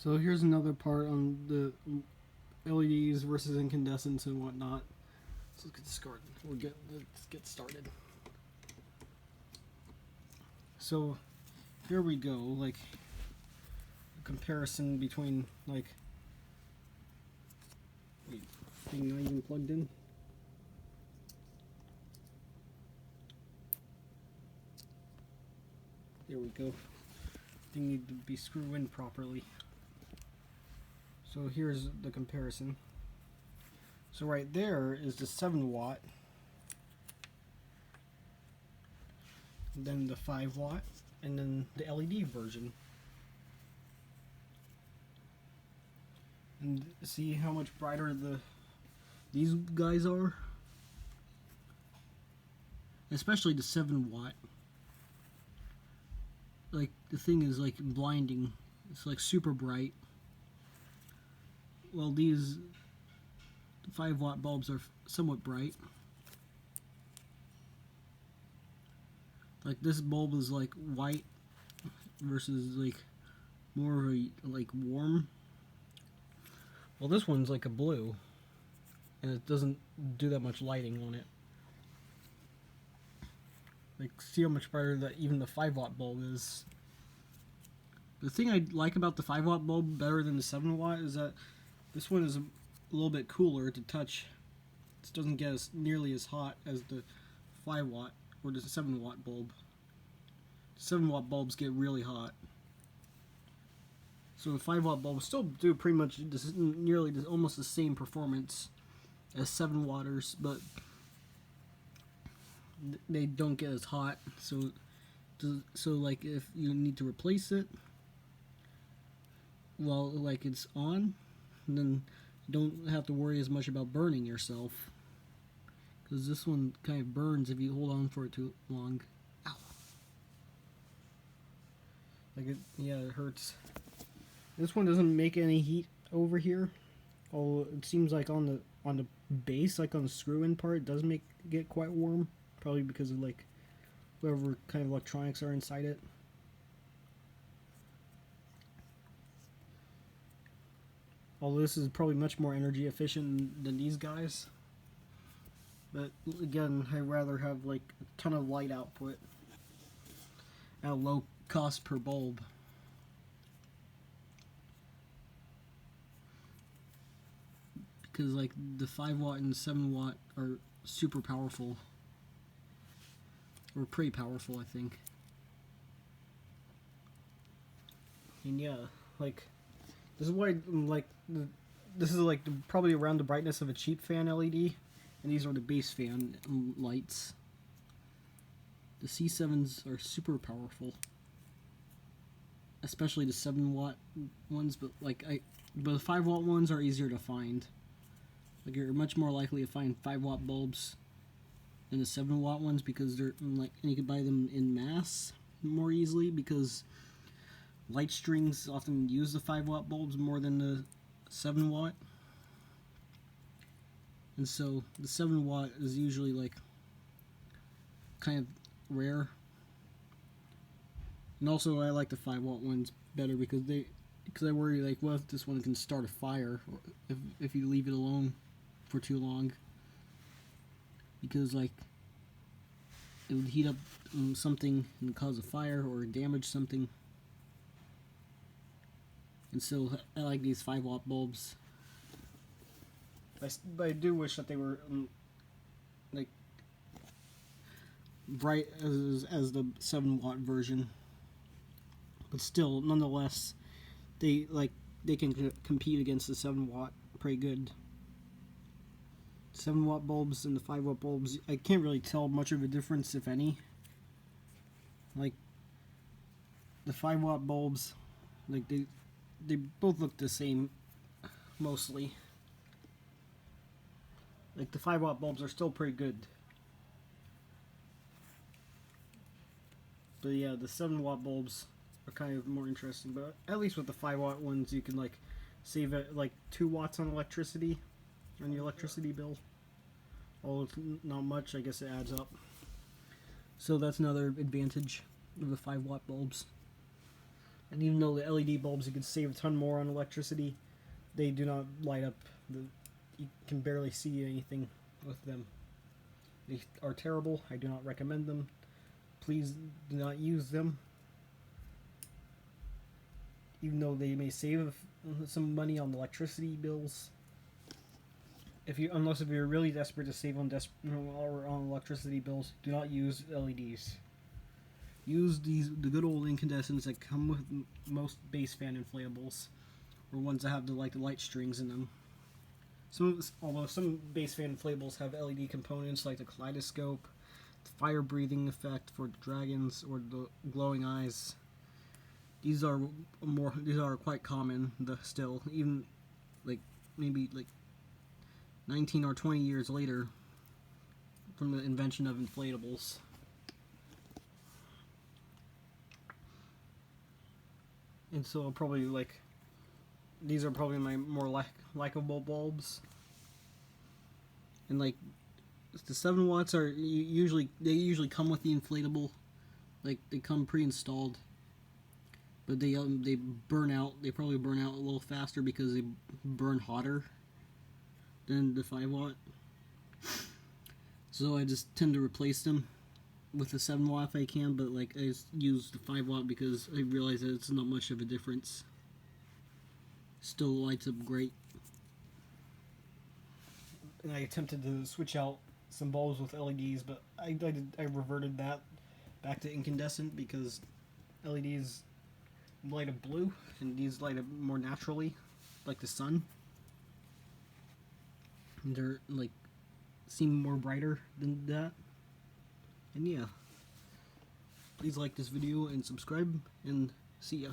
So here's another part on the LEDs versus incandescents and whatnot. So let's get started. Let's get started. So here we go. Like a comparison between wait, thing not even plugged in. There we go. Thing need to be screwed in properly. So here's the comparison. So right there is the 7 watt, then the 5 watt, and then the LED version. And see how much brighter these guys are? Especially the 7 watt. Like the thing is like blinding. It's like super bright. Well, these 5 watt bulbs are somewhat bright. Like this bulb is like white versus like more of a like warm. Well, this one's like a blue, and it doesn't do that much lighting on it. Like, see how much brighter that even the 5 watt bulb is. The thing I like about the 5 watt bulb better than the 7 watt is that this one is a little bit cooler to touch. It doesn't get nearly as hot as the 5 watt or the 7 watt bulb. 7 watt bulbs get really hot. So the 5 watt bulbs still do pretty much nearly almost the same performance as 7 watters, but they don't get as hot. So like if you need to replace it while like it's on, then you don't have to worry as much about burning yourself, because this one kind of burns if you hold on for it too long. Ow! Like it hurts. This one doesn't make any heat over here. Although it seems like on the base, like on the screw-in part, it does get quite warm. Probably because of like whatever kind of electronics are inside it. Although this is probably much more energy efficient than these guys. But again, I'd rather have like a ton of light output at a low cost per bulb. Because like the 5 watt and 7 watt are super powerful. Or pretty powerful, I think. And yeah, like this is why this is like probably around the brightness of a cheap fan LED, and these are the base fan lights. The C7s are super powerful, especially the 7 watt ones. But the 5 watt ones are easier to find. Like you're much more likely to find 5 watt bulbs than the 7 watt ones, because they're and you can buy them in mass more easily, because light strings often use the 5 watt bulbs more than the 7 watt. And so the 7 watt is usually like kind of rare. And also I like the 5 watt ones better because I worry like what if this one can start a fire, or if you leave it alone for too long, because like it would heat up something and cause a fire or damage something. And so I like these 5 watt bulbs. But I do wish that they were like bright as the 7 watt version. But still, nonetheless, they can compete against the 7 watt pretty good. 7 watt bulbs and the 5 watt bulbs, I can't really tell much of a difference, if any. Like the 5 watt bulbs, like they both look the same mostly. Like the 5 watt bulbs are still pretty good. But yeah, the 7 watt bulbs are kind of more interesting. But at least with the 5 watt ones, you can like save it like 2 watts on electricity, on the electricity bill. Although it's not much, I guess it adds up. So that's another advantage of the 5 watt bulbs. And even though the LED bulbs, you can save a ton more on electricity, they do not light up. You can barely see anything with them. They are terrible. I do not recommend them. Please do not use them. Even though they may save some money on electricity bills, unless if you're really desperate to save on electricity bills, do not use LEDs. Use the good old incandescents that come with most base fan inflatables, or ones that have the light strings in them. Although some base fan inflatables have LED components like the kaleidoscope, the fire breathing effect for the dragons, or the glowing eyes. These are quite common still, even maybe 19 or 20 years later from the invention of inflatables. And so these are probably my more likable bulbs. And the 7 watts are usually come with the inflatable, they come pre-installed. But they burn out. They probably burn out a little faster because they burn hotter than the 5 watt. So I just tend to replace them with the 7 watt if I can. But I just use the 5 watt because I realize that it's not much of a difference. Still lights up great. And I attempted to switch out some bulbs with LEDs, but I reverted that back to incandescent because LEDs light up blue, and these light up more naturally, like the sun. And they're seem more brighter than that. And yeah, please like this video and subscribe, and see ya.